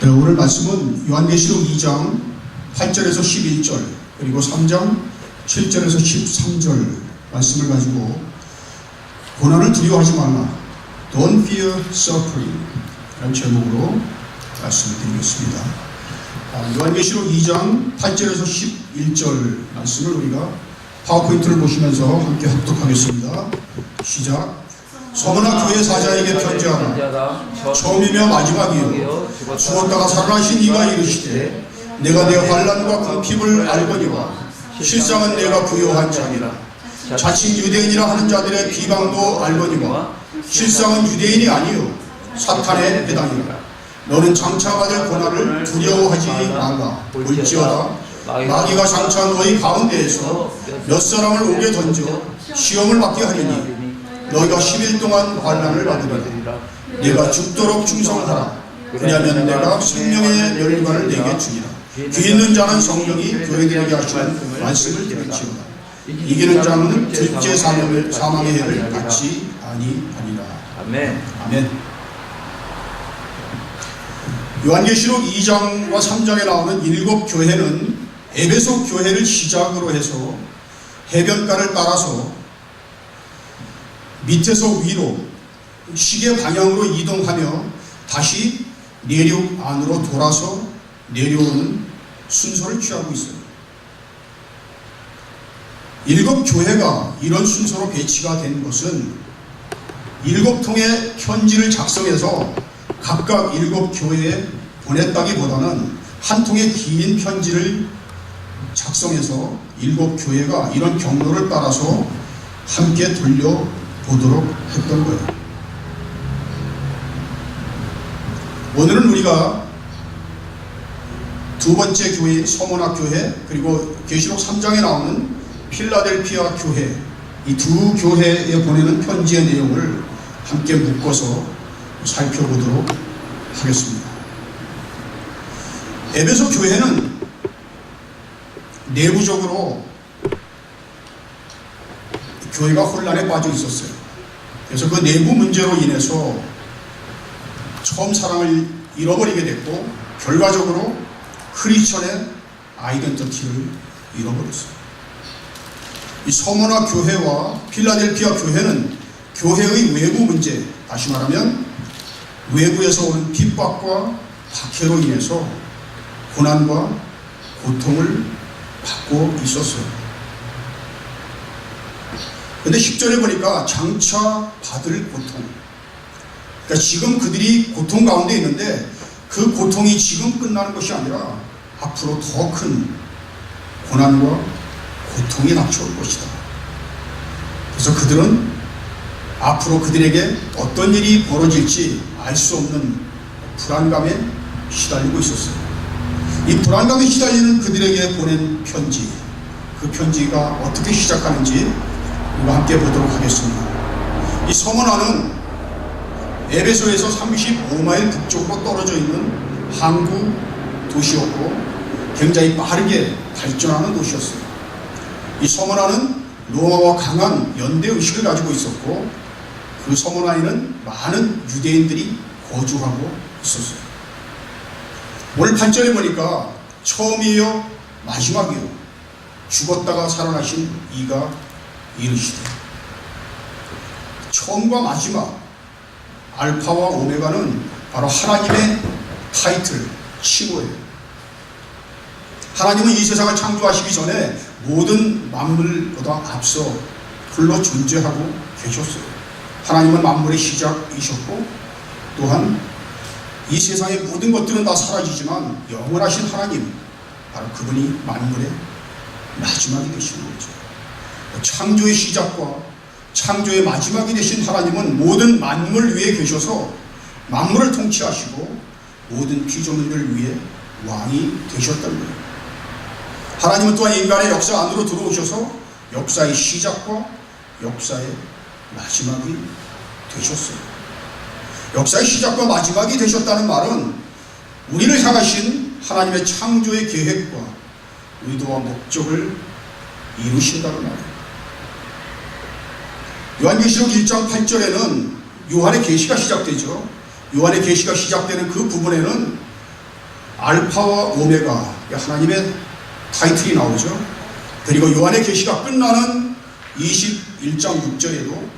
네, 오늘 말씀은 요한계시록 2장 8절에서 11절 그리고 3장 7절에서 13절 말씀을 가지고 고난을 두려워하지 말라, Don't fear suffering 라는 제목으로 말씀을 드리겠습니다. 요한계시록 2장 8절에서 11절 말씀을 우리가 파워포인트를 보시면서 함께 합독하겠습니다. 시작. 서머나 교회 사자에게 편지하라. 처음이며 마지막이요 죽었다가 살아나신 이가 이르시되 내가 내 환난과 궁핍을 알거니와 실상은 내가 부요한 자니라. 자칭 유대인이라 하는 자들의 비방도 알거니와 실상은 유대인이 아니요 사탄의 배당이라. 너는 장차 받을 고난을 두려워하지 말라. 볼지어다 마귀가 장차 너희 가운데에서 몇 사람을 옥에 던져 시험을 받게 하리니 너희가 10일 동안 환난을 받으리라. 내가 죽도록 충성하라. 그리하면 내가 생명의 면류관을 내게 주리라. 귀 있는 자는 성령이 교회들에게 하시는 말씀을 들을지어다. 이기는 자는 둘째 사망의 해를 받지 아니하리라. 아멘. 아멘. 요한계시록 2장과 3장에 나오는 7교회는 에베소 교회를 시작으로 해서 해변가를 따라서 밑에서 위로 시계 방향으로 이동하며 다시 내륙 안으로 돌아서 내려오는 순서를 취하고 있어요. 7교회가 이런 순서로 배치가 된 것은 7통의 편지를 작성해서 각각 7교회에 보냈다기보다는 한 통의 긴 편지를 작성해서 7교회가 이런 경로를 따라서 함께 돌려보도록 했던 거예요. 오늘은 우리가 두 번째 교회 서머나 교회 그리고 계시록 3장에 나오는 필라델피아 교회, 이 두 교회에 보내는 편지의 내용을 함께 묶어서 살펴보도록 하겠습니다. 에베소 교회는 내부적으로 교회가 혼란에 빠져 있었어요. 그래서 그 내부 문제로 인해서 처음 사랑을 잃어버리게 됐고 결과적으로 크리스천의 아이덴티티를 잃어버렸어요. 이 서머나 교회와 필라델피아 교회는 교회의 외부 문제, 다시 말하면 외부에서 오는 핍박과 박해로 인해서 고난과 고통을 받고 있었어요. 근데 10절에 보니까 장차 받을 고통, 그러니까 지금 그들이 고통 가운데 있는데 그 고통이 지금 끝나는 것이 아니라 앞으로 더 큰 고난과 고통이 닥쳐올 것이다. 그래서 그들은 앞으로 그들에게 어떤 일이 벌어질지 알 수 없는 불안감에 시달리고 있었어요. 이 불안감에 시달리는 그들에게 보낸 편지, 그 편지가 어떻게 시작하는지 우리가 함께 보도록 하겠습니다. 이 서머나는 에베소에서 35마일 북쪽으로 떨어져 있는 항구 도시였고 굉장히 빠르게 발전하는 도시였어요. 이 서머나는 로마와 강한 연대의식을 가지고 있었고 그 서머나에는 많은 유대인들이 거주하고 있었어요. 오늘 8절에 보니까 처음이요 마지막이요 죽었다가 살아나신 이가 이르시되, 처음과 마지막, 알파와 오메가는 바로 하나님의 타이틀, 칭호예요. 하나님은 이 세상을 창조하시기 전에 모든 만물보다 앞서 홀로 존재하고 계셨어요. 하나님은 만물의 시작이셨고 또한 이 세상의 모든 것들은 다 사라지지만 영원하신 하나님, 바로 그분이 만물의 마지막이 되시는 거죠. 창조의 시작과 창조의 마지막이 되신 하나님은 모든 만물 위에 계셔서 만물을 통치하시고 모든 피조물들 위에 왕이 되셨다는 거예요. 하나님은 또한 인간의 역사 안으로 들어오셔서 역사의 시작과 역사의 마지막이 되셨어요. 역사의 시작과 마지막이 되셨다는 말은 우리를 향하신 하나님의 창조의 계획과 의도와 목적을 이루신다는 말이에요. 요한계시록 1장 8절에는 요한의 계시가 시작되죠. 요한의 계시가 시작되는 그 부분에는 알파와 오메가, 하나님의 타이틀이 나오죠. 그리고 요한의 계시가 끝나는 21장 6절에도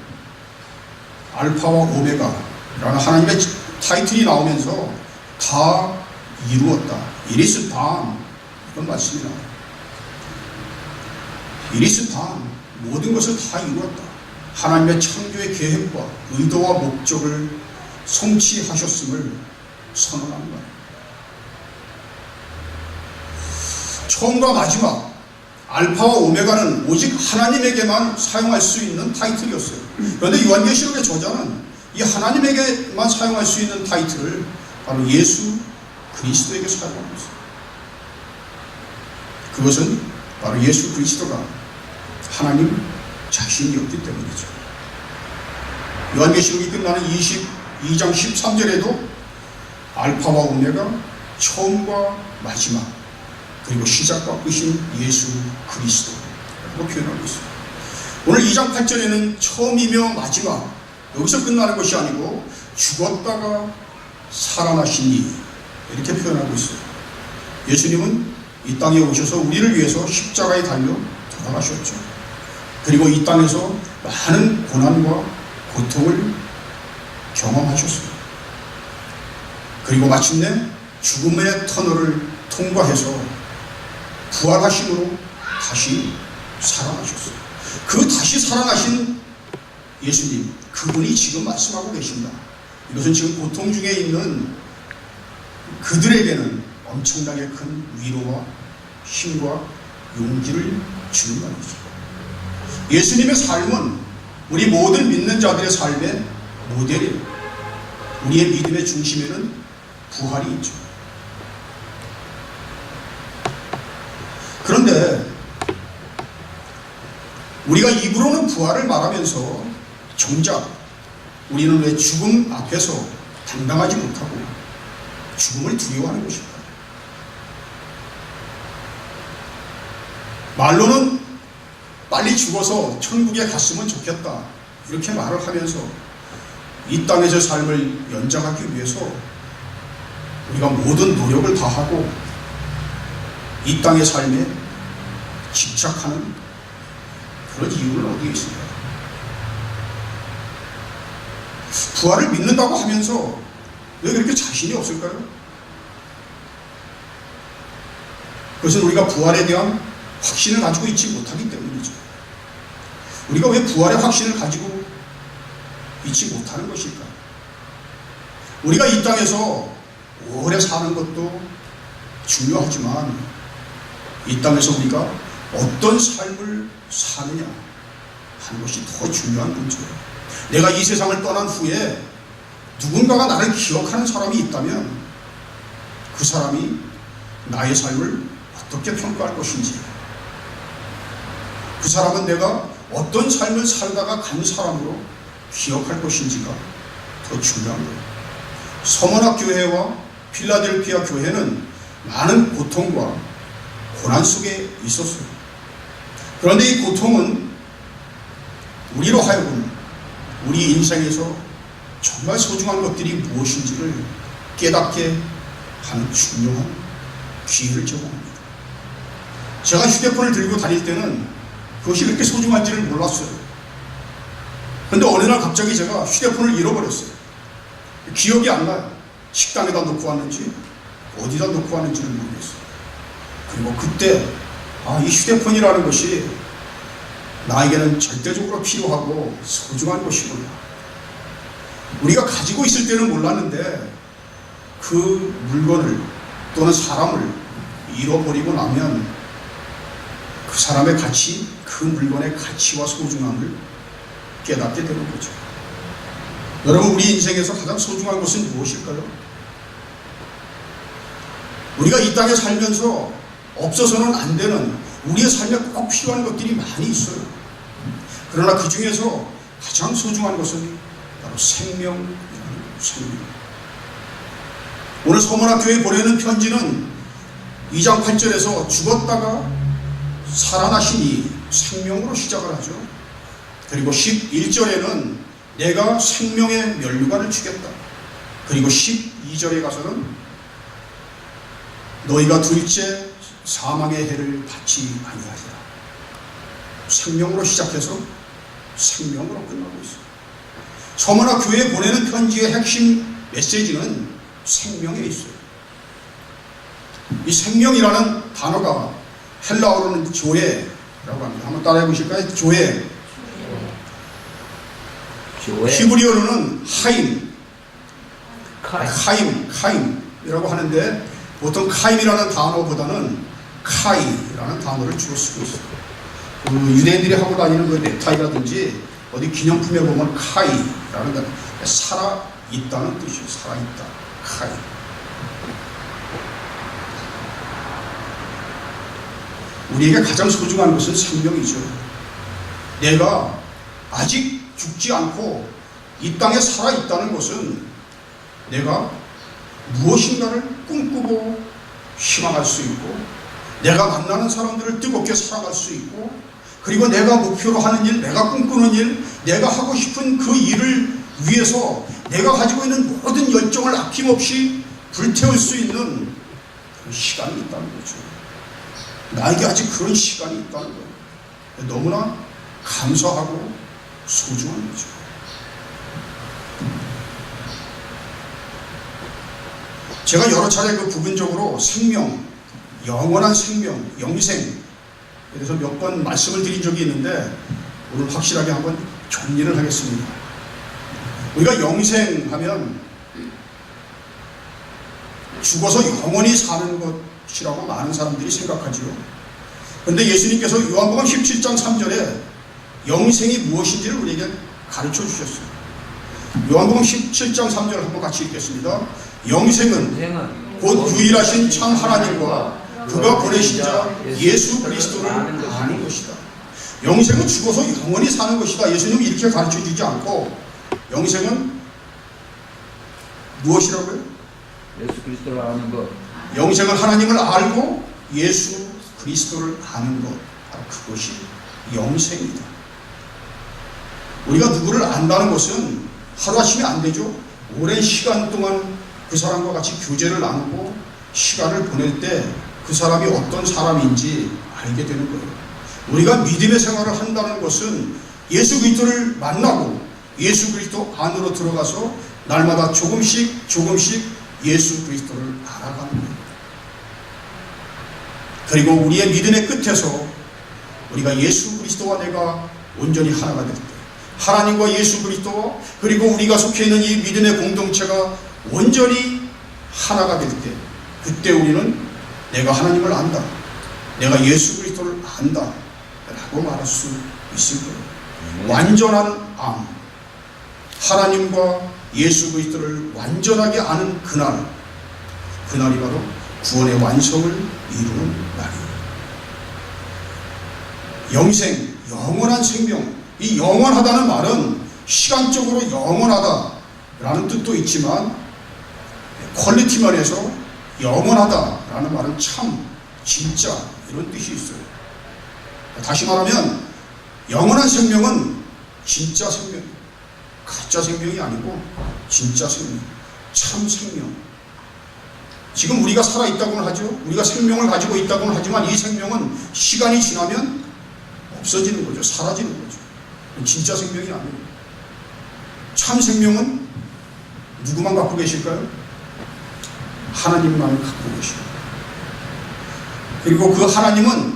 알파와 오메가라는 하나님의 타이틀이 나오면서 다 이루었다. It is done. 이건 말씀이 나와요. It is done. 모든 것을 다 이루었다. 하나님의 창조의 계획과 의도와 목적을 성취하셨음을 선언하는 거예요. 처음과 마지막, 알파와 오메가는 오직 하나님에게만 사용할 수 있는 타이틀이었어요. 그런데 요한계시록의 저자는 이 하나님에게만 사용할 수 있는 타이틀을 바로 예수 그리스도에게 사용하고 있어요. 그것은 바로 예수 그리스도가 하나님 자신이었기 때문이죠. 요한계시록이 끝나는 22장 13절에도 알파와 오메가, 처음과 마지막, 그리고 시작과 끝인 예수 그리스도라고 표현하고 있습니다. 오늘 2장 8절에는 처음이며 마지막, 여기서 끝나는 것이 아니고 죽었다가 살아나시니 이렇게 표현하고 있어요. 예수님은 이 땅에 오셔서 우리를 위해서 십자가에 달려 돌아가셨죠. 그리고 이 땅에서 많은 고난과 고통을 경험하셨어요. 그리고 마침내 죽음의 터널을 통과해서 부활하심으로 다시 살아나셨어요. 그 다시 살아나신 예수님, 그분이 지금 말씀하고 계신다. 이것은 지금 고통 중에 있는 그들에게는 엄청나게 큰 위로와 힘과 용기를 주는 말이죠. 예수님의 삶은 우리 모든 믿는 자들의 삶의 모델이에요. 우리의 믿음의 중심에는 부활이 있죠. 그런데 우리가 입으로는 부활을 말하면서 정작 우리는 왜 죽음 앞에서 당당하지 못하고 죽음을 두려워하는 것일까? 말로는 빨리 죽어서 천국에 갔으면 좋겠다 이렇게 말을 하면서 이 땅에서 삶을 연장하기 위해서 우리가 모든 노력을 다하고 이 땅의 삶에 집착하는 그런 이유는 어디에 있습니까? 부활을 믿는다고 하면서 왜 그렇게 자신이 없을까요? 그것은 우리가 부활에 대한 확신을 가지고 있지 못하기 때문이죠. 우리가 왜 부활의 확신을 가지고 있지 못하는 것일까? 우리가 이 땅에서 오래 사는 것도 중요하지만 이 땅에서 우리가 어떤 삶을 사느냐 하는 것이 더 중요한 문제예요. 내가 이 세상을 떠난 후에 누군가가 나를 기억하는 사람이 있다면 그 사람이 나의 삶을 어떻게 평가할 것인지, 그 사람은 내가 어떤 삶을 살다가 간 사람으로 기억할 것인지가 더 중요한 거예요. 서머나 교회와 필라델피아 교회는 많은 고통과 고난 속에 있었어요. 그런데 이 고통은 우리로 하여금 우리 인생에서 정말 소중한 것들이 무엇인지를 깨닫게 하는 중요한 기회를 제공합니다. 제가 휴대폰을 들고 다닐 때는 그것이 그렇게 소중한지를 몰랐어요. 그런데 어느 날 갑자기 제가 휴대폰을 잃어버렸어요. 기억이 안 나요. 식당에다 놓고 왔는지 어디다 놓고 왔는지를 모르겠어요. 그리고 그때 이 휴대폰이라는 것이 나에게는 절대적으로 필요하고 소중한 것이구나. 우리가 가지고 있을 때는 몰랐는데 그 물건을 또는 사람을 잃어버리고 나면 그 사람의 가치, 그 물건의 가치와 소중함을 깨닫게 되는 거죠. 여러분, 우리 인생에서 가장 소중한 것은 무엇일까요? 우리가 이 땅에 살면서 없어서는 안 되는 우리의 삶에 꼭 필요한 것들이 많이 있어요. 그러나 그 중에서 가장 소중한 것은 바로 생명이라는 생명. 오늘 서문학교에 보내는 편지는 2장 8절에서 죽었다가 살아나시니 생명으로 시작을 하죠. 그리고 11절에는 내가 생명의 면류관을 주겠다. 그리고 12절에 가서는 너희가 둘째 사망의 해를 받지 아니하리라. 생명으로 시작해서 생명으로 끝나고 있어요. 서머나 교회에 보내는 편지의 핵심 메시지는 생명에 있어요. 이 생명이라는 단어가 헬라어로는 조에라고 합니다. 한번 따라해 보실까요? 조에. 히브리어로는 카임이라고 하는데 보통 카임이라는 단어보다는 카이라는 단어를 주로 쓰고 있어요. 유대인들이 하고 다니는 그 넥타이라든지 어디 기념품에 보면 카이라는 단어, 살아있다는 뜻이에요. 살아있다. 카이. 우리에게 가장 소중한 것은 생명이죠. 내가 아직 죽지 않고 이 땅에 살아있다는 것은 내가 무엇인가를 꿈꾸고 희망할 수 있고, 내가 만나는 사람들을 뜨겁게 사랑할 수 있고, 그리고 내가 목표로 하는 일, 내가 꿈꾸는 일, 내가 하고 싶은 그 일을 위해서 내가 가지고 있는 모든 열정을 아낌없이 불태울 수 있는 그 시간이 있다는 거죠. 나에게 아직 그런 시간이 있다는 거예요. 너무나 감사하고 소중한 거죠. 제가 여러 차례 그 부분적으로 생명, 영원한 생명, 영생, 그래서 몇 번 말씀을 드린 적이 있는데 오늘 확실하게 한번 정리를 하겠습니다. 우리가 영생하면 죽어서 영원히 사는 것이라고 많은 사람들이 생각하지요. 그런데 예수님께서 요한복음 17장 3절에 영생이 무엇인지를 우리에게 가르쳐 주셨어요. 요한복음 17장 3절을 한번 같이 읽겠습니다. 영생은 곧 유일하신 참 하나님과 그가 보내신 자 예수 그리스도를 아는 것이다. 영생은 죽어서 영원히 사는 것이다. 예수님은 이렇게 가르쳐 주지 않고 영생은 무엇이라고요? 예수 그리스도를 아는 것. 영생은 하나님을 알고 예수 그리스도를 아는 것. 바로 그것이 영생이다. 우리가 누구를 안다는 것은 하루아침에 안 되죠. 오랜 시간 동안 그 사람과 같이 교제를 나누고 시간을 보낼 때 그 사람이 어떤 사람인지 알게 되는 거예요. 우리가 믿음의 생활을 한다는 것은 예수 그리스도를 만나고 예수 그리스도 안으로 들어가서 날마다 조금씩 예수 그리스도를 알아가는 거예요. 그리고 우리의 믿음의 끝에서 우리가 예수 그리스도와 내가 온전히 하나가 될 때, 하나님과 예수 그리스도와 그리고 우리가 속해 있는 이 믿음의 공동체가 온전히 하나가 될 때, 그때 우리는 내가 하나님을 안다, 내가 예수 그리스도를 안다 라고 말할 수 있을 거예요. 완전한 암, 하나님과 예수 그리스도를 완전하게 아는 그날이 바로 구원의 완성을 이루는 날이에요. 영생, 영원한 생명. 이 영원하다는 말은 시간적으로 영원하다라는 뜻도 있지만 퀄리티 면에서 영원하다라는 말은 참, 진짜 이런 뜻이 있어요. 다시 말하면 영원한 생명은 진짜 생명, 가짜 생명이 아니고 진짜 생명, 참 생명. 지금 우리가 살아있다고는 하죠. 우리가 생명을 가지고 있다고는 하지만 이 생명은 시간이 지나면 없어지는 거죠. 사라지는 거죠. 진짜 생명이 아니에요. 참 생명은 누구만 갖고 계실까요? 하나님만 갖고 계십니다. 그리고 그 하나님은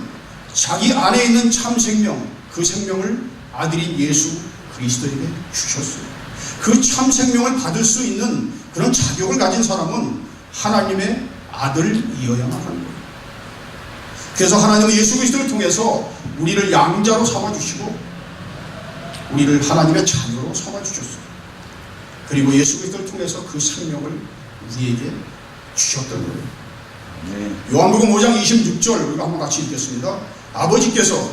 자기 안에 있는 참 생명, 그 생명을 아들인 예수 그리스도에게 주셨어요. 그 참 생명을 받을 수 있는 그런 자격을 가진 사람은 하나님의 아들이어야만 하는 거예요. 그래서 하나님은 예수 그리스도를 통해서 우리를 양자로 삼아주시고 우리를 하나님의 자녀로 삼아주셨어요. 그리고 예수 그리스도를 통해서 그 생명을 우리에게 주셨던 거예요. 요한복음 5장 26절 우리가 한번 같이 읽겠습니다. 아버지께서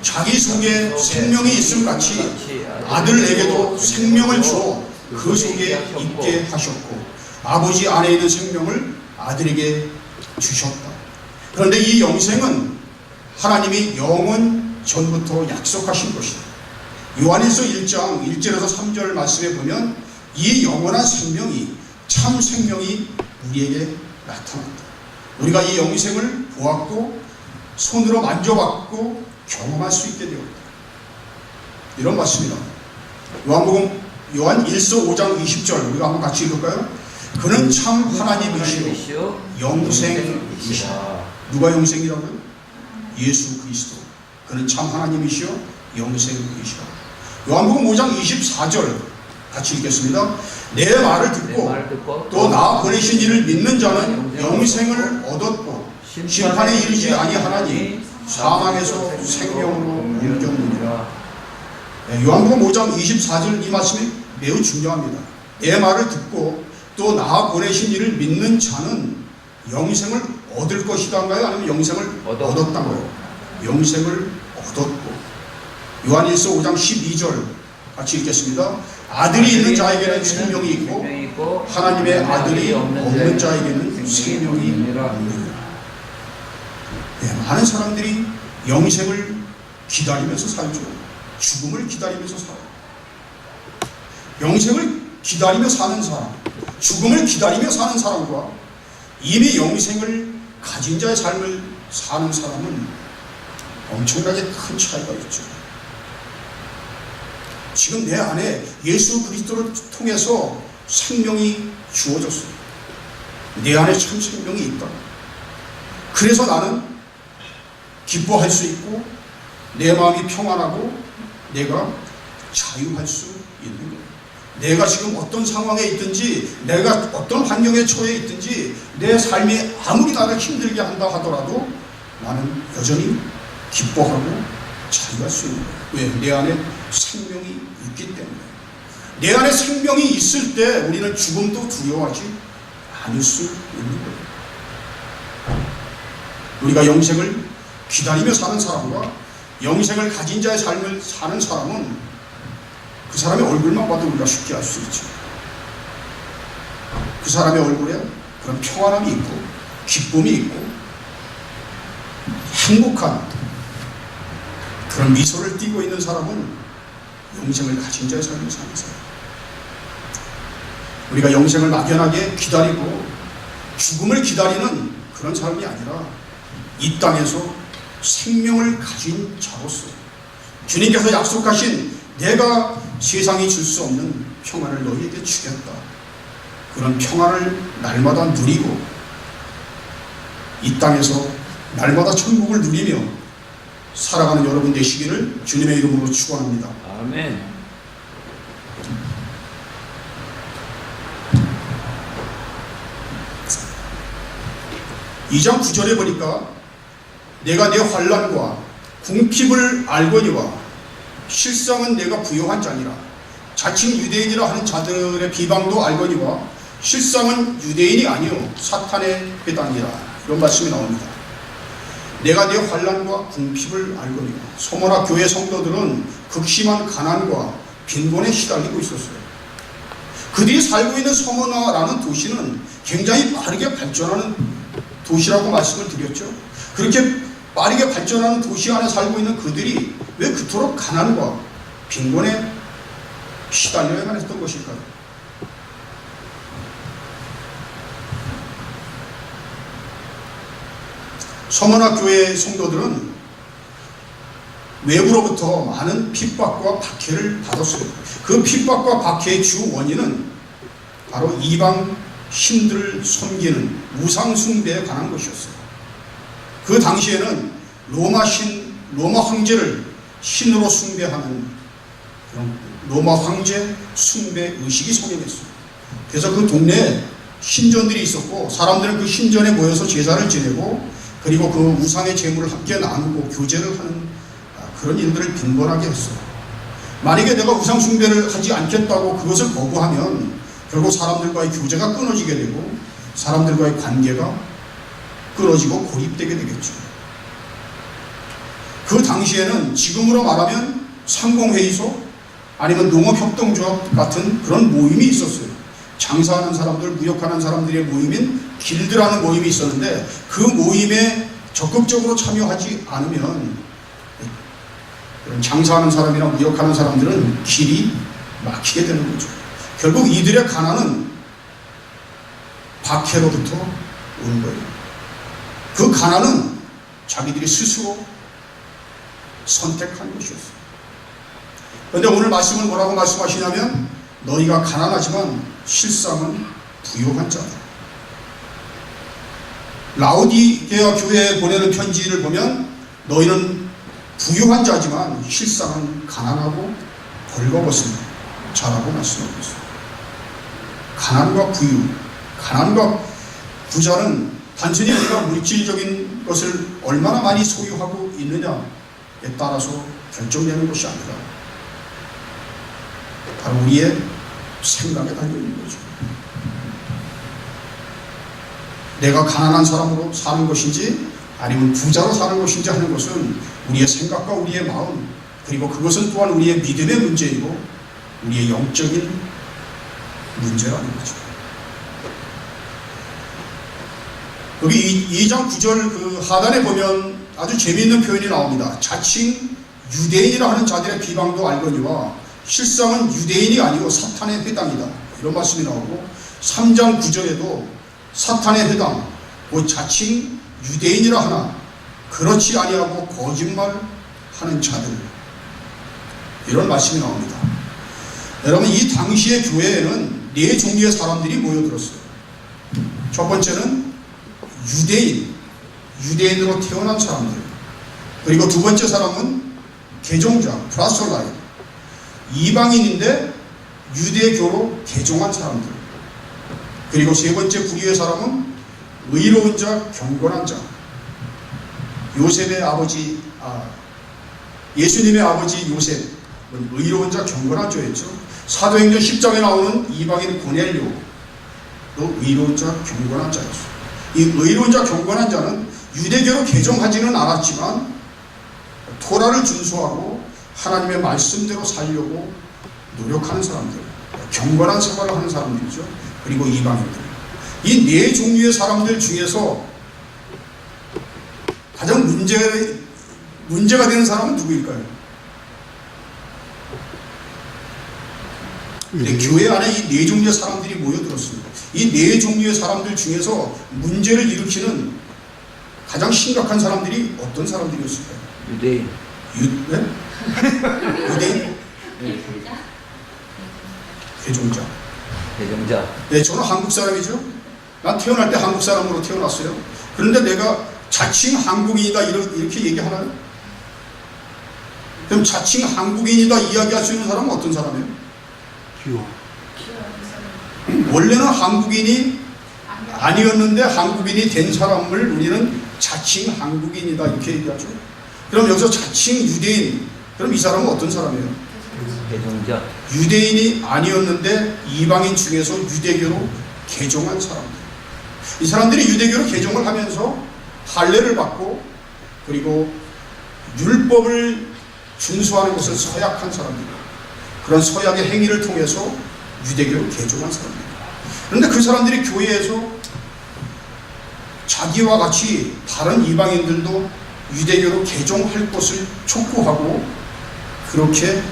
자기 속에 생명이 있음 같이 아들에게도 생명을 주어 그 속에 있게 하셨고 아버지 안에 있는 생명을 아들에게 주셨다. 그런데 이 영생은 하나님이 영원 전부터 약속하신 것이다. 요한일서 1장 1절에서 3절 말씀에 보면 이 영원한 생명이 참 생명이 우리에게 나타난다. 우리가 이 영생을 보았고 손으로 만져봤고 경험할 수 있게 되었다. 이런 말씀이다. 요한 1서 5장 20절 우리가 한번 같이 읽을까요? 그는 참 하나님이시요 영생이시라. 누가 영생이라고요? 예수 그리스도. 그는 참 하나님이시요 영생이시라. 요한복음 5장 24절 같이 읽겠습니다. 내 말을 듣고 또 나 보내신 이를 믿는 자는 영생을 얻었고 심판에 이르지 아니하나니 사망에서 생명으로 옮겼느니라. 요한복음 5장 24절 이 말씀이 매우 중요합니다. 내 말을 듣고 또 나 보내신 이를 믿는 자는 영생을 얻을 것이다인가요? 아니면 영생을 얻었다고요? 영생을 얻었고. 요한일서 5장 12절 같이 읽겠습니다. 아들이 있는 자에게는 생명이 있고 하나님의 아들이 없는 자에게는 생명이 없느니라. 네, 많은 사람들이 영생을 기다리면서 살죠. 죽음을 기다리면서 살아요. 영생을 기다리며 사는 사람, 죽음을 기다리며 사는 사람과 이미 영생을 가진 자의 삶을 사는 사람은 엄청나게 큰 차이가 있죠. 지금 내 안에 예수 그리스도를 통해서 생명이 주어졌어요. 내 안에 참 생명이 있다. 그래서 나는 기뻐할 수 있고 내 마음이 평안하고 내가 자유할 수 있는 거예요. 내가 지금 어떤 상황에 있든지 내가 어떤 환경에 처해 있든지 내 삶이 아무리 나를 힘들게 한다 하더라도 나는 여전히 기뻐하고 자유할 수 있는 거예요. 왜? 내 안에 생명이 있기 때문에. 내 안에 생명이 있을 때 우리는 죽음도 두려워하지 않을 수 있는 거예요. 우리가 영생을 기다리며 사는 사람과 영생을 가진 자의 삶을 사는 사람은 그 사람의 얼굴만 봐도 우리가 쉽게 알 수 있죠. 그 사람의 얼굴에 그런 평안함이 있고 기쁨이 있고 행복한 그런 미소를 띠고 있는 사람은 영생을 가진 자의 삶을 사는 사람. 우리가 영생을 막연하게 기다리고 죽음을 기다리는 그런 삶이 아니라 이 땅에서 생명을 가진 자로서 주님께서 약속하신 내가 세상이 줄 수 없는 평안을 너희에게 주겠다. 그런 평안을 날마다 누리고 이 땅에서 날마다 천국을 누리며 살아가는 여러분 되시기를 주님의 이름으로 축원합니다. 아멘. 이 장 9절에 보니까 내가 내 환난과 궁핍을 알거니와 실상은 내가 부요한 자니라. 자칭 유대인이라 하는 자들의 비방도 알거니와 실상은 유대인이 아니요 사탄의 배당이라. 이런 말씀이 나옵니다. 내가 내 환난과 궁핍을 알거니와. 소모나 교회 성도들은 극심한 가난과 빈곤에 시달리고 있었어요. 그들이 살고 있는 소모나라는 도시는 굉장히 빠르게 발전하는 도시라고 말씀을 드렸죠. 그렇게 빠르게 발전하는 도시 안에 살고 있는 그들이 왜 그토록 가난과 빈곤에 시달려야만 했던 것일까요? 서머나 교회 성도들은 외부로부터 많은 핍박과 박해를 받았어요. 그 핍박과 박해의 주 원인은 바로 이방 신들을 섬기는 우상 숭배에 관한 것이었어요. 그 당시에는 로마 황제를 신으로 숭배하는 그런 로마 황제 숭배 의식이 성행했어요. 그래서 그 동네에 신전들이 있었고 사람들은 그 신전에 모여서 제사를 지내고 그리고 그 우상의 제물을 함께 나누고 교제를 하는 그런 일들을 빈번하게 했어요. 만약에 내가 우상 숭배를 하지 않겠다고 그것을 거부하면 결국 사람들과의 교제가 끊어지게 되고 사람들과의 관계가 끊어지고 고립되게 되겠죠. 그 당시에는 지금으로 말하면 상공회의소 아니면 농업협동조합 같은 그런 모임이 있었어요. 장사하는 사람들, 무역하는 사람들의 모임인 길드라는 모임이 있었는데 그 모임에 적극적으로 참여하지 않으면 그런 장사하는 사람이나 무역하는 사람들은 길이 막히게 되는 거죠. 결국 이들의 가난은 박해로부터 온 거예요. 그 가난은 자기들이 스스로 선택한 것이었어요. 그런데 오늘 말씀은 뭐라고 말씀하시냐면 너희가 가난하지만 실상은 부유한 자다. 라오디게아 교회에 보내는 편지를 보면 너희는 부유한 자지만 실상은 가난하고 벌거벗은 자라고 말씀하고 있어요. 가난과 부유, 가난과 부자는 단순히 우리가 물질적인 것을 얼마나 많이 소유하고 있느냐에 따라서 결정되는 것이 아니라 바로 우리의 생각에 달려있는 거죠. 내가 가난한 사람으로 사는 것인지 아니면 부자로 사는 것인지 하는 것은 우리의 생각과 우리의 마음, 그리고 그것은 또한 우리의 믿음의 문제이고 우리의 영적인 문제라는 거죠. 여기 2장 9절 그 하단에 보면 아주 재미있는 표현이 나옵니다. 자칭 유대인이라 하는 자들의 비방도 알거니와 실상은 유대인이 아니고 사탄의 회당이다. 이런 말씀이 나오고 3장 9절에도 사탄의 회당, 곧 자칭 유대인이라 하나 그렇지 아니하고 거짓말하는 자들, 이런 말씀이 나옵니다. 여러분, 이 당시의 교회에는 네 종류의 사람들이 모여들었어요. 첫 번째는 유대인으로 태어난 사람들, 그리고 두 번째 사람은 개종자, 프라솔라이, 이방인인데 유대교로 개종한 사람들, 그리고 세 번째 부류의 사람은 의로운 자, 경건한 자. 요셉의 아버지, 예수님의 아버지 요셉, 의로운 자, 경건한 자였죠. 사도행전 10장에 나오는 이방인 고넬료도 의로운 자, 경건한 자였어요. 이 의로운 자, 경건한 자는 유대교로 개종하지는 않았지만 토라를 준수하고 하나님의 말씀대로 살려고 노력하는 사람들, 경건한 생활을 하는 사람들이죠. 그리고 이방인들. 이 네 종류의 사람들 중에서 가장 문제가 되는 사람은 누구일까요? 교회 안에 이 네 종류의 사람들이 모여들었습니다. 이 네 종류의 사람들 중에서 문제를 일으키는 가장 심각한 사람들이 어떤 사람들이었을까요? 유대인. 네? 유대인? 개종자. 개종자. 네, 저는 한국 사람이죠. 난 태어날 때 한국 사람으로 태어났어요. 그런데 내가 자칭 한국인이다 이렇게 얘기하나요? 그럼 자칭 한국인이다 이야기할 수 있는 사람은 어떤 사람이에요? 원래는 한국인이 아니었는데 한국인이 된 사람을 우리는 자칭 한국인이다 이렇게 얘기하죠. 그럼 여기서 자칭 유대인, 그럼 이 사람은 어떤 사람이에요? 개종자. 유대인이 아니었는데 이방인 중에서 유대교로 개종한 사람들. 이 사람들이 유대교로 개종을 하면서 할례를 받고 그리고 율법을 준수하는 것을 서약한 사람들, 그런 서약의 행위를 통해서 유대교로 개종한 사람들. 그런데 그 사람들이 교회에서 자기와 같이 다른 이방인들도 유대교로 개종할 것을 촉구하고 그렇게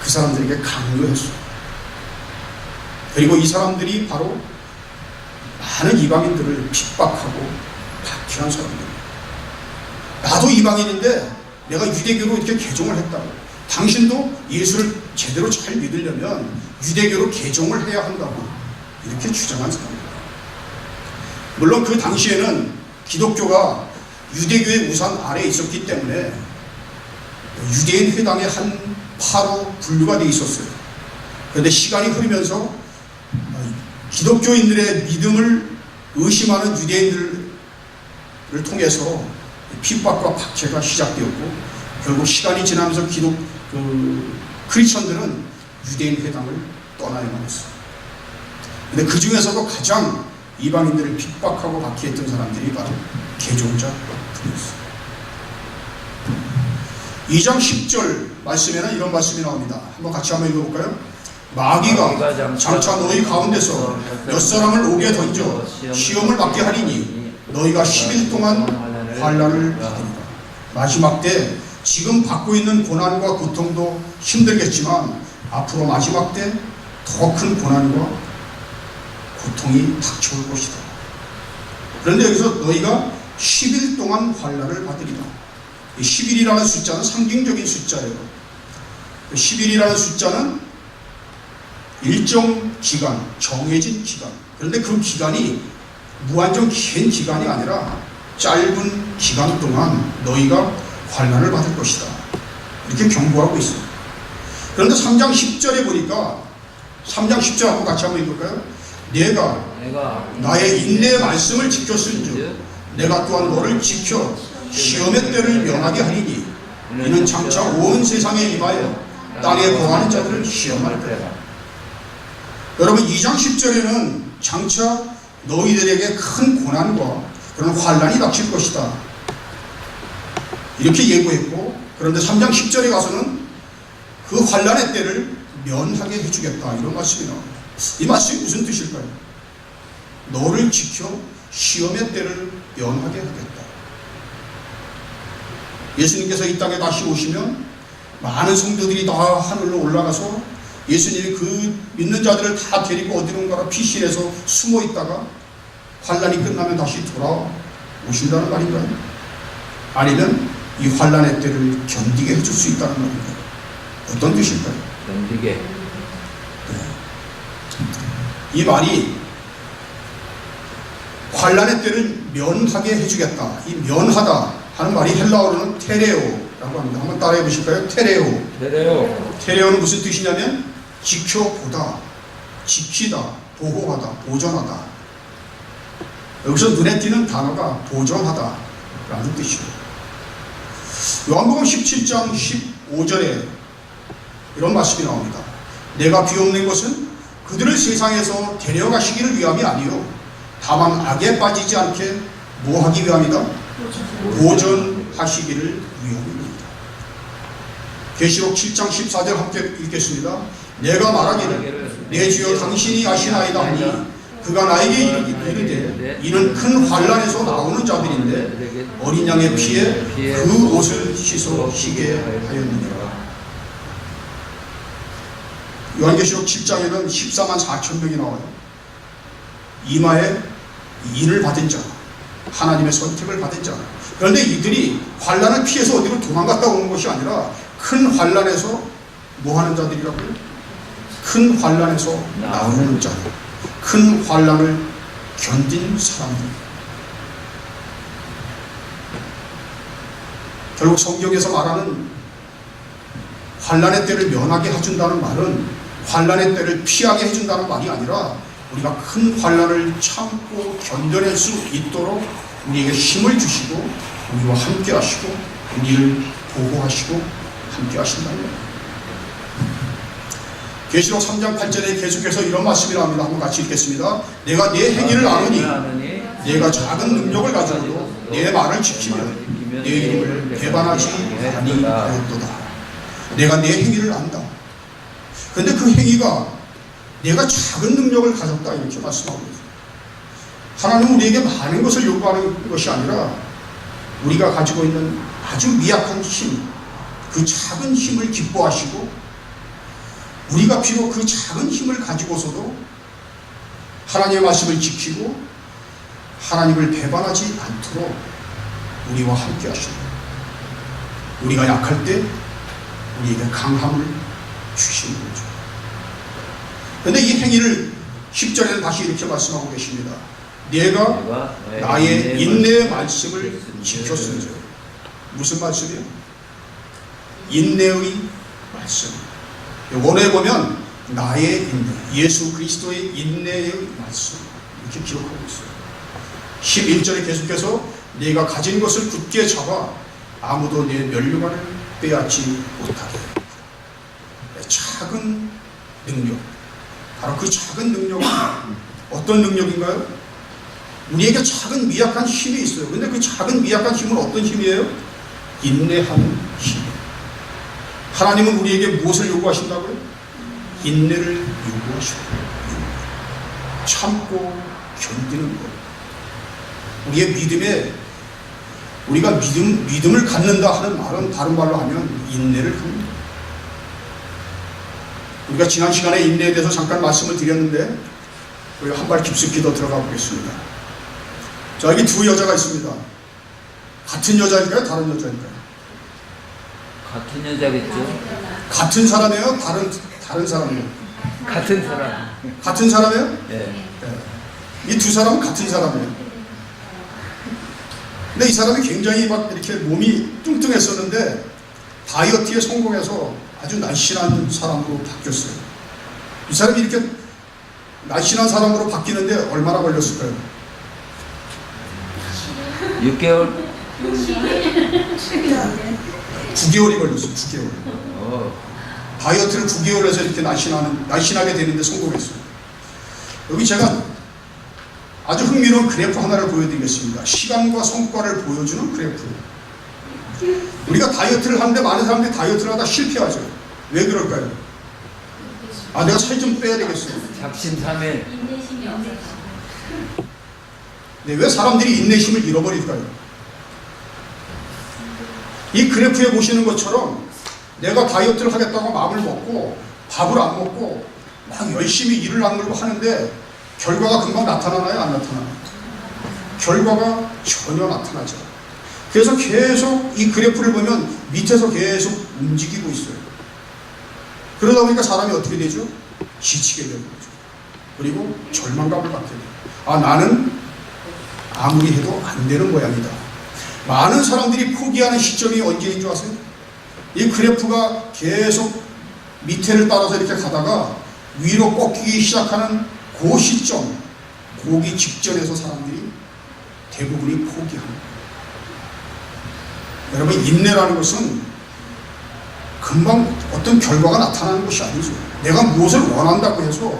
그 사람들에게 강요했어요. 그리고 이 사람들이 바로 많은 이방인들을 핍박하고 박해한 사람들이에요. 나도 이방인인데 내가 유대교로 이렇게 개종을 했다고. 당신도 예수를 제대로 잘 믿으려면 유대교로 개종을 해야 한다고 이렇게 주장한 사람입니다. 물론 그 당시에는 기독교가 유대교의 우산 아래에 있었기 때문에 유대인 회당의 한 파로 분류가 되어 있었어요. 그런데 시간이 흐르면서 기독교인들의 믿음을 의심하는 유대인들을 통해서 핍박과 박해가 시작되었고 결국 시간이 지나면서 크리스천들은 유대인 회당을 떠나야만 했어요. 근데 그 중에서도 가장 이방인들을 핍박하고 박해했던 사람들이 바로 개종자들이었어요. 2장 10절 말씀에는 이런 말씀이 나옵니다. 한번 같이 한번 읽어볼까요? 마귀가 장차 너희 가운데서 몇 사람을 옥에 던져 시험을 받게 하리니 너희가 10일 동안 환난을 받으리라. 마지막 때 지금 받고 있는 고난과 고통도 힘들겠지만 앞으로 마지막 때 더 큰 고난과 고통이 닥쳐올 것이다. 그런데 여기서 너희가 10일 동안 환난을 받으리라. 10일이라는 숫자는 상징적인 숫자예요. 10일이라는 숫자는 일정 기간, 정해진 기간. 그런데 그 기간이 무한정 긴 기간이 아니라 짧은 기간 동안 너희가 환난을 받을 것이다. 이렇게 경고하고 있어요. 그런데 3장 10절에 보니까 3장 10절 한번 같이 한번 읽을까요? 내가 나의 인내의 말씀을 지켰은즉 내가 또한 너를 지켜 시험의 때를 면하게 하리니 이는 장차 온 세상에 임하여 땅에 거하는 자들을 시험할 때라. 여러분 2장 10절에는 장차 너희들에게 큰 고난과 그런 환난이 닥칠 것이다 이렇게 예고했고, 그런데 3장 10절에 가서는 그 환난의 때를 면하게 해주겠다 이런 말씀이 나옵니다. 이 말씀이 무슨 뜻일까요? 너를 지켜 시험의 때를 면하게 하겠다. 예수님께서 이 땅에 다시 오시면 많은 성도들이 다 하늘로 올라가서 예수님이 그 믿는 자들을 다 데리고 어디론가 피신해서 숨어 있다가 환난이 끝나면 다시 돌아오신다는 말인가요? 아니면 이 환난의 때를 견디게 해줄 수 있다는 말인가요? 어떤 뜻일까요? 견디게. 이 말이 환난의 때를 면하게 해주겠다. 이 면하다 하는 말이 헬라어로는 테레오라고 합니다. 한번 따라해 보실까요? 테레오. 테레오는 무슨 뜻이냐면 지켜보다, 지키다, 보호하다, 보존하다. 여기서 눈에 띄는 단어가 보존하다 라는 뜻이에요. 요한복음 17장 15절에 이런 말씀이 나옵니다. 내가 비옵는 것은 그들을 세상에서 데려가시기를 위함이 아니요 다만 악에 빠지지 않게 뭐하기 위함이다? 보존하시기를 위함입니다. 계시록 7장 14절 함께 읽겠습니다. 내가 말하기를 내 주여 당신이 아시나이다 하니 그가 나에게 이르되 이는 큰 환난에서 나오는 자들인데 어린 양의 피에 그 옷을 씻어 쉬게 하였느니라. 요한계시록 7장에는 14만 4천 명이 나와요. 이마에 인을 받은 자, 하나님의 선택을 받은 자. 그런데 이들이 환난을 피해서 어디로 도망갔다 오는 것이 아니라 큰 환난에서 뭐 하는 자들이라고요? 큰 환난에서 나오는 자, 큰 환난을 견딘 사람들. 결국 성경에서 말하는 환난의 때를 면하게 해준다는 말은 환난의 때를 피하게 해준다는 말이 아니라 우리가 큰 환난을 참고 견뎌낼 수 있도록 우리에게 힘을 주시고 우리와 함께 하시고 우리를 보호하시고 함께 하신다는 거예요. 계시록 3장 8절에 계속해서 이런 말씀이 나옵니다. 한번 같이 읽겠습니다. 내가 내 행위를 아느니 내가 작은 능력을 가지고도 내 말을 지키면 내 이름을 배반하지 아니하였도다. 내가 내 행위를 안다. 그런데 그 행위가 내가 작은 능력을 가졌다 이렇게 말씀하고 있어요. 하나님은 우리에게 많은 것을 요구하는 것이 아니라 우리가 가지고 있는 아주 미약한 힘, 그 작은 힘을 기뻐하시고 우리가 비록 그 작은 힘을 가지고서도 하나님의 말씀을 지키고 하나님을 배반하지 않도록 우리와 함께 하십니다. 우리가 약할 때 우리에게 강함을 주시는 거죠. 그런데 이 행위를 10절에는 다시 이렇게 말씀하고 계십니다. 내가 나의 인내의 말씀을 지켰은즉. 무슨 말씀이요? 인내의 말씀. 원어에 보면 나의 인내, 예수 그리스도의 인내의 말씀 이렇게 기록하고 있어요. 11절에 계속해서 내가 가진 것을 굳게 잡아 아무도 내 면류관을 빼앗지 못하게. 작은 능력, 바로 그 작은 능력은 어떤 능력인가요? 우리에게 작은 미약한 힘이 있어요. 그런데 그 작은 미약한 힘은 어떤 힘이에요? 인내하는 힘. 하나님은 우리에게 무엇을 요구하신다고요? 인내를 요구하십니다. 참고 견디는 것. 우리의 믿음에 우리가 믿음을 갖는다 하는 말은 다른 말로 하면 인내를 갖는다. 우리가 지난 시간에 인내에 대해서 잠깐 말씀을 드렸는데 우리가 한 발 깊숙이 더 들어가 보겠습니다. 자, 여기 두 여자가 있습니다. 같은 여자일까요? 다른 여자일까요? 같은 여자겠죠? 같은 사람이에요? 다른 사람이에요? 같은 사람. 같은 사람이에요? 네. 이 두 사람은 같은 사람이에요. 근데 이 사람이 굉장히 막 이렇게 몸이 뚱뚱했었는데 다이어트에 성공해서 아주 날씬한 사람으로 바뀌었어요. 이 사람이 이렇게 날씬한 사람으로 바뀌는데 얼마나 걸렸을까요? 6개월? 9개월이 걸렸어요. 9개월. 다이어트를 9개월 해서 이렇게 날씬하게 되는데 성공했어요. 여기 제가 아주 흥미로운 그래프 하나를 보여드리겠습니다. 시간과 성과를 보여주는 그래프. 우리가 다이어트를 하는데 많은 사람들이 다이어트를 하다 실패하죠. 왜 그럴까요? 아, 내가 살 좀 빼야 되겠어. 작심삼일. 인내심이 없어서. 네, 왜 사람들이 인내심을 잃어버릴까요? 이 그래프에 보시는 것처럼 내가 다이어트를 하겠다고 마음을 먹고 밥을 안 먹고 막 열심히 일을 악물고 하는데 결과가 금방 나타나나요? 안 나타나나요? 결과가 전혀 나타나죠. 그래서 계속 이 그래프를 보면 밑에서 계속 움직이고 있어요. 그러다 보니까 사람이 어떻게 되죠? 지치게 되는 거죠. 그리고 절망감을 갖게 돼요. 아, 나는 아무리 해도 안 되는 모양이다. 많은 사람들이 포기하는 시점이 언제인 줄 아세요? 이 그래프가 계속 밑에를 따라서 이렇게 가다가 위로 꺾이기 시작하는 그 시점, 고기 직전에서 사람들이 대부분이 포기합니다. 여러분, 인내라는 것은 금방 어떤 결과가 나타나는 것이 아니죠. 내가 무엇을 원한다고 해서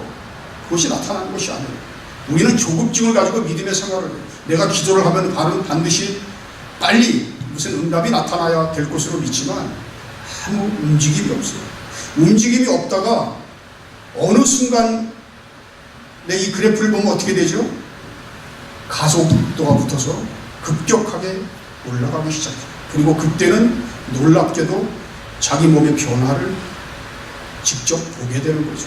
그것이 나타나는 것이 아니에요. 우리는 조급증을 가지고 믿음의 생활을 해요. 내가 기도를 하면 반드시 빨리 무슨 응답이 나타나야 될 것으로 믿지만 아무 움직임이 없어요. 움직임이 없다가 어느 순간 내 이 그래프를 보면 어떻게 되죠? 가속도가 붙어서 급격하게 올라가기 시작해요. 그리고 그때는 놀랍게도 자기 몸의 변화를 직접 보게 되는 거죠.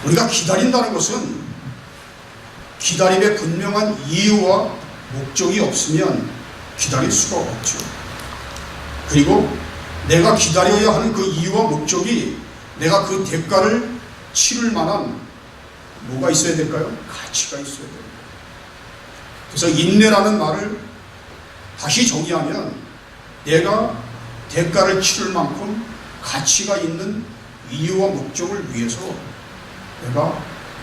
우리가 기다린다는 것은 기다림의 분명한 이유와 목적이 없으면 기다릴 수가 없죠. 그리고 내가 기다려야 하는 그 이유와 목적이 내가 그 대가를 치를 만한 뭐가 있어야 될까요? 가치가 있어야 돼요. 그래서 인내라는 말을 다시 정의하면 내가 대가를 치를 만큼 가치가 있는 이유와 목적을 위해서 내가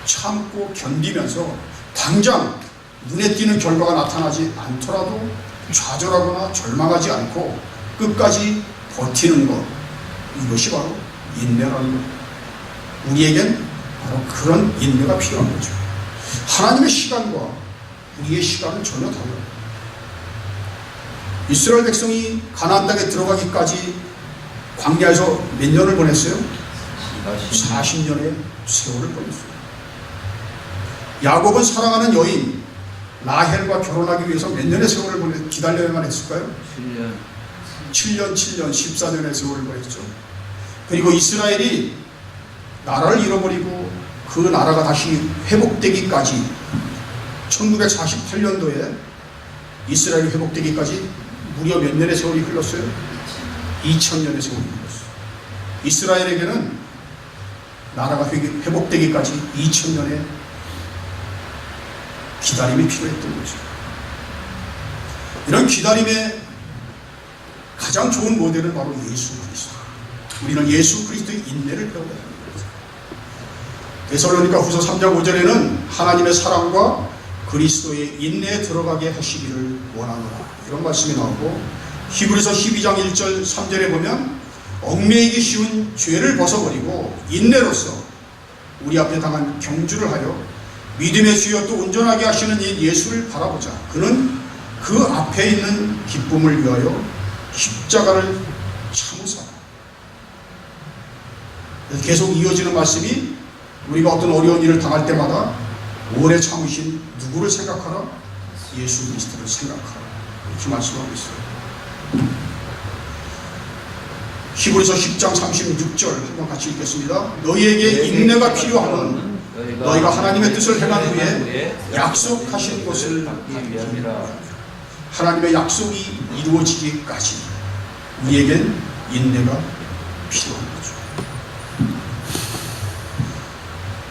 참고 견디면서 당장 눈에 띄는 결과가 나타나지 않더라도 좌절하거나 절망하지 않고 끝까지 버티는 것, 이것이 바로 인내라는 것. 우리에겐 바로 그런 인내가 필요한 거죠. 하나님의 시간과 우리의 시간은 전혀 달라요. 이스라엘 백성이 가나안 땅에 들어가기까지 광야에서 몇 년을 보냈어요? 40년의 세월을 보냈어요. 야곱은 사랑하는 여인 라헬과 결혼하기 위해서 몇 년의 세월을 기다려야만 했을까요? 7년, 14년의 세월을 보냈죠. 그리고 이스라엘이 나라를 잃어버리고 그 나라가 다시 회복되기까지 1948년도에 이스라엘이 회복되기까지 무려 몇 년의 세월이 흘렀어요? 2000년의 세월이 흘렀어요. 이스라엘에게는 나라가 회복되기까지 2000년의 기다림이 필요했던 거죠. 이런 기다림의 가장 좋은 모델은 바로 예수 그리스도. 우리는 예수 그리스도의 인내를 배워야 합니다. 데살로니가 후서 3장 5절에는 하나님의 사랑과 그리스도의 인내에 들어가게 하시기를 원하노라, 이런 말씀이 나오고, 히브리서 12장 1절 3절에 보면 얽매이기 쉬운 죄를 벗어버리고 인내로서 우리 앞에 당한 경주를 하여 믿음의 주여 또 온전하게 하시는 이 예수를 바라보자. 그는 그 앞에 있는 기쁨을 위하여 십자가를 참으사. 계속 이어지는 말씀이 우리가 어떤 어려운 일을 당할 때마다 오래 참으신 누구를 생각하라? 예수 그리스도를 생각하라. 이렇게 말씀하고 있어요. 히브리서 10장 36절 한번 같이 읽겠습니다. 너희에게 인내가 필요하면 너희가 하나님의 뜻을 행한 후에 약속하신 것을 받기 위함이라. 하나님의 약속이 이루어지기까지 우리에겐 인내가 필요한 거죠.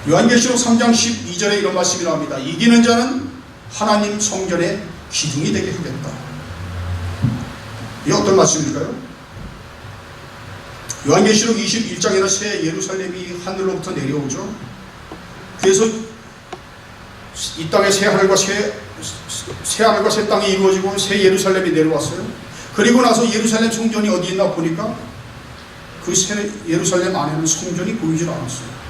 요한계시록 3장 12절에 이런 말씀이 나옵니다. 이기는 자는 하나님 성전의 기둥이 되게 하겠다. 이게 어떤 말씀일까요? 요한계시록 21장에는 새 예루살렘이 하늘로부터 내려오죠. 그래서 이 땅에 새 하늘과 새 땅이 이루어지고 새 예루살렘이 내려왔어요. 그리고 나서 예루살렘 성전이 어디 있나 보니까 그 새 예루살렘 안에는 성전이 보이질 않았어요.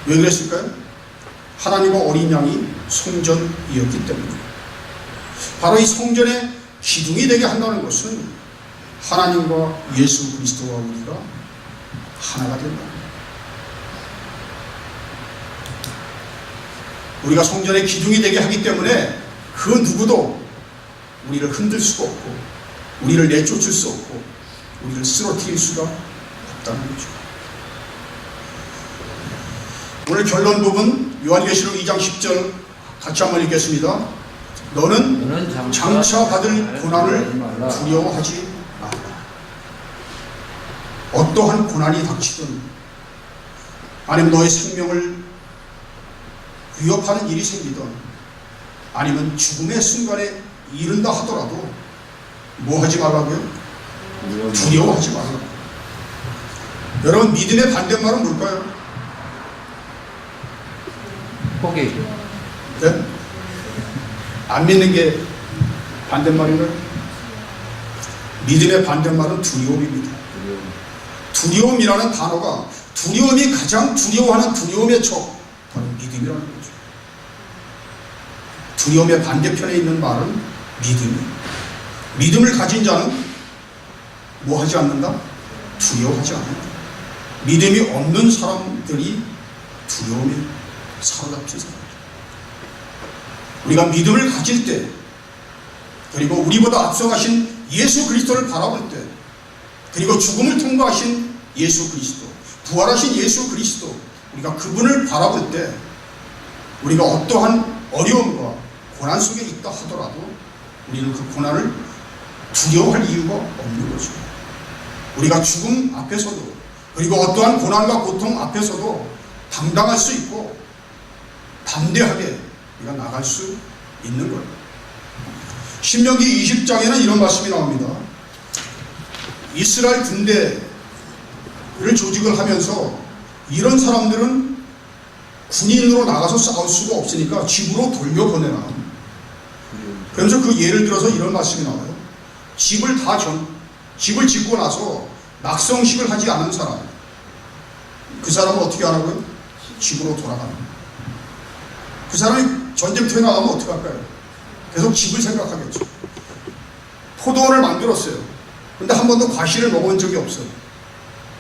왜 그랬을까요? 하나님과 어린 양이 성전이었기 때문에. 바로 이 성전의 기둥이 되게 한다는 것은 하나님과 예수 그리스도와 우리가 하나가 된다. 우리가 성전의 기둥이 되게 하기 때문에 그 누구도 우리를 흔들 수가 없고 우리를 내쫓을 수 없고 우리를 쓰러뜨릴 수가 없다는 거죠. 오늘 결론 부분 요한계시록 2장 10절 같이 한번 읽겠습니다. 너는 장차 받을 고난을 두려워하지 마라. 어떠한 고난이 닥치든 아니면 너의 생명을 위협하는 일이 생기든 아니면 죽음의 순간에 이른다 하더라도 뭐 하지 말라고요? 두려워하지 말라고. 여러분, 믿음의 반대말은 뭘까요? 포기. 네? 안 믿는 게 반대말인가요? 믿음의 반대말은 두려움입니다. 두려움이라는 단어가 두려움이 가장 두려워하는 두려움의 척 바로 믿음이라는 거죠. 두려움의 반대편에 있는 말은 믿음이에요. 믿음을 가진 자는 뭐 하지 않는다? 두려워하지 않는다. 믿음이 없는 사람들이 두려움에 사로잡힌 사람들. 우리가 믿음을 가질 때, 그리고 우리보다 앞서가신 예수 그리스도를 바라볼 때, 그리고 죽음을 통과하신 예수 그리스도, 부활하신 예수 그리스도, 우리가 그분을 바라볼 때 우리가 어떠한 어려움과 고난 속에 있다 하더라도 우리는 그 고난을 두려워할 이유가 없는 거죠. 우리가 죽음 앞에서도, 그리고 어떠한 고난과 고통 앞에서도 당당할 수 있고 담대하게 우리가 나갈 수 있는 거예요. 신명기 20장에는 이런 말씀이 나옵니다. 이스라엘 군대를 조직을 하면서 이런 사람들은 군인으로 나가서 싸울 수가 없으니까 집으로 돌려보내라. 그러면서 그 예를 들어서 이런 말씀이 나와요. 집을 짓고 나서 낙성식을 하지 않은 사람, 그 사람은 어떻게 하라고요? 집으로 돌아가는 거예요. 그 사람이 전쟁터에 나가면 어떻게 할까요? 계속 집을 생각하겠죠. 포도원을 만들었어요. 근데 한 번도 과실을 먹은 적이 없어요.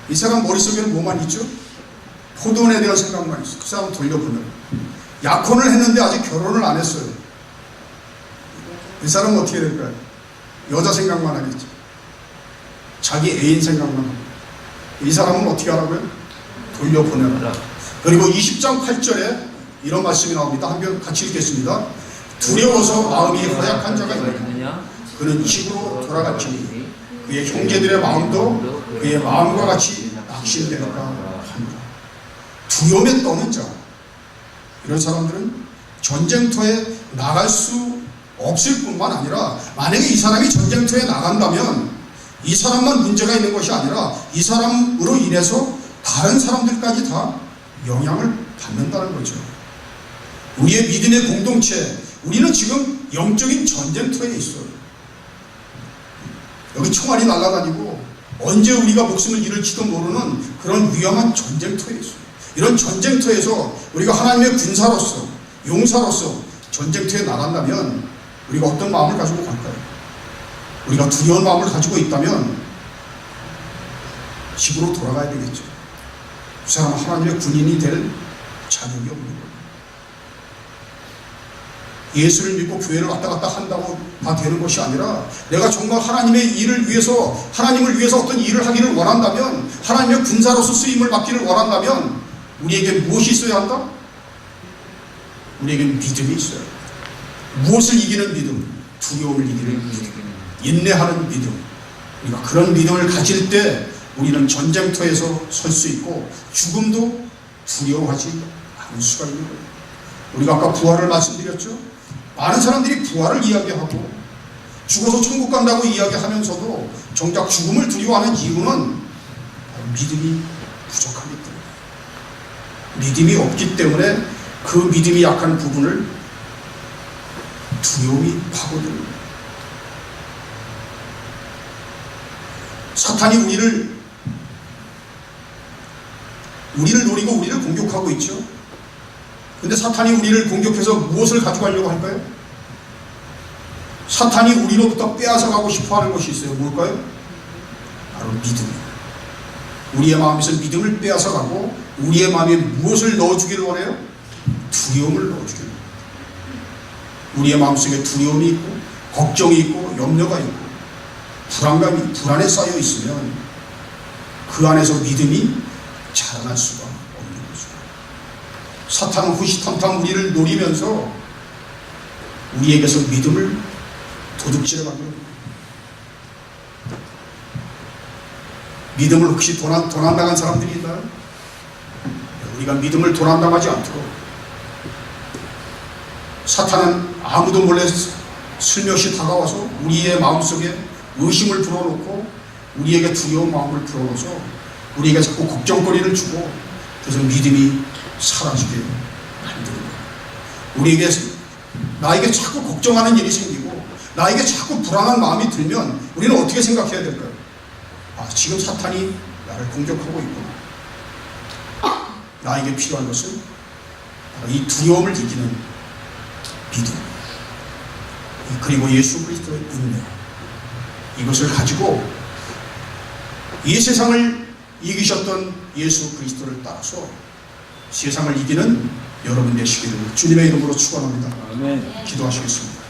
이 사람 머릿속에는 뭐만 있죠? 포도원에 대한 생각만 있어요. 그 사람 돌려보내요. 약혼을 했는데 아직 결혼을 안 했어요. 이 사람은 어떻게 될까요? 여자 생각만 하겠죠. 자기 애인 생각만 하고. 이 사람은 어떻게 하라고요? 돌려보내라. 그리고 20장 8절에 이런 말씀이 나옵니다. 한번 같이 읽겠습니다. 두려워서 마음이 허약한 자가 있느냐? 그는 집으로 돌아갈지니 그의 형제들의 마음도 그의 마음과 같이 낙심될까 합니다. 두려움에 떠는 자, 이런 사람들은 전쟁터에 나갈 수 없을 뿐만 아니라 만약에 이 사람이 전쟁터에 나간다면 이 사람만 문제가 있는 것이 아니라 이 사람으로 인해서 다른 사람들까지 다 영향을 받는다는 거죠. 우리의 믿음의 공동체, 우리는 지금 영적인 전쟁터에 있어요. 여기 총알이 날아다니고 언제 우리가 목숨을 잃을지도 모르는 그런 위험한 전쟁터에 있어요. 이런 전쟁터에서 우리가 하나님의 군사로서, 용사로서 전쟁터에 나간다면 우리가 어떤 마음을 가지고 갈까요? 우리가 두려운 마음을 가지고 있다면 집으로 돌아가야 되겠죠. 그 사람은 하나님의 군인이 될 자격이 없는 거예요. 예수를 믿고 교회를 왔다 갔다 한다고 다 되는 것이 아니라 내가 정말 하나님의 일을 위해서 하나님을 위해서 어떤 일을 하기를 원한다면 하나님의 군사로서 쓰임을 받기를 원한다면 우리에게 무엇이 있어야 한다? 우리에게는 믿음이 있어야 한다. 무엇을 이기는 믿음? 두려움을 이기는 믿음, 인내하는 믿음. 우리가 그런 믿음을 가질 때 우리는 전쟁터에서 설 수 있고 죽음도 두려워하지 않을 수가 있는 거예요. 우리가 아까 부활을 말씀드렸죠. 많은 사람들이 부활을 이야기하고 죽어서 천국 간다고 이야기하면서도 정작 죽음을 두려워하는 이유는 믿음이 부족하기 때문에, 믿음이 없기 때문에 그 믿음이 약한 부분을 두려움이 파고듭니다. 사탄이 우리를 노리고 우리를 공격하고 있죠. 근데 사탄이 우리를 공격해서 무엇을 가져가려고 할까요? 사탄이 우리로부터 빼앗아가고 싶어하는 것이 있어요. 뭘까요? 바로 믿음이에요. 우리의 마음에서 믿음을 빼앗아가고 우리의 마음에 무엇을 넣어주기를 원해요? 두려움을 넣어주기를 원해요. 우리의 마음속에 두려움이 있고 걱정이 있고 염려가 있고 불안감이 불안에 쌓여 있으면 그 안에서 믿음이 자라날 수가 없는 거죠. 사탄은 호시탐탐 우리를 노리면서 우리에게서 믿음을 도둑질해 가는 겁니다. 믿음을 혹시 도난당한 사람들이 있나요? 우리가 믿음을 도난당하지 않도록 사탄은 아무도 몰래 슬며시 다가와서 우리의 마음속에 의심을 불어넣고 우리에게 두려운 마음을 불어넣어서 우리에게 자꾸 걱정거리를 주고 그래서 믿음이 사라지게 만드는 거예요. 나에게 자꾸 걱정하는 일이 생기고 나에게 자꾸 불안한 마음이 들면 우리는 어떻게 생각해야 될까요? 지금 사탄이 나를 공격하고 있구나. 나에게 필요한 것은 이 두려움을 이기는 믿음, 그리고 예수 그리스도의 인내, 이것을 가지고 이 세상을 이기셨던 예수 그리스도를 따라서 세상을 이기는 여러분 되시기를 주님의 이름으로 축원합니다. 아멘. 기도하시겠습니다.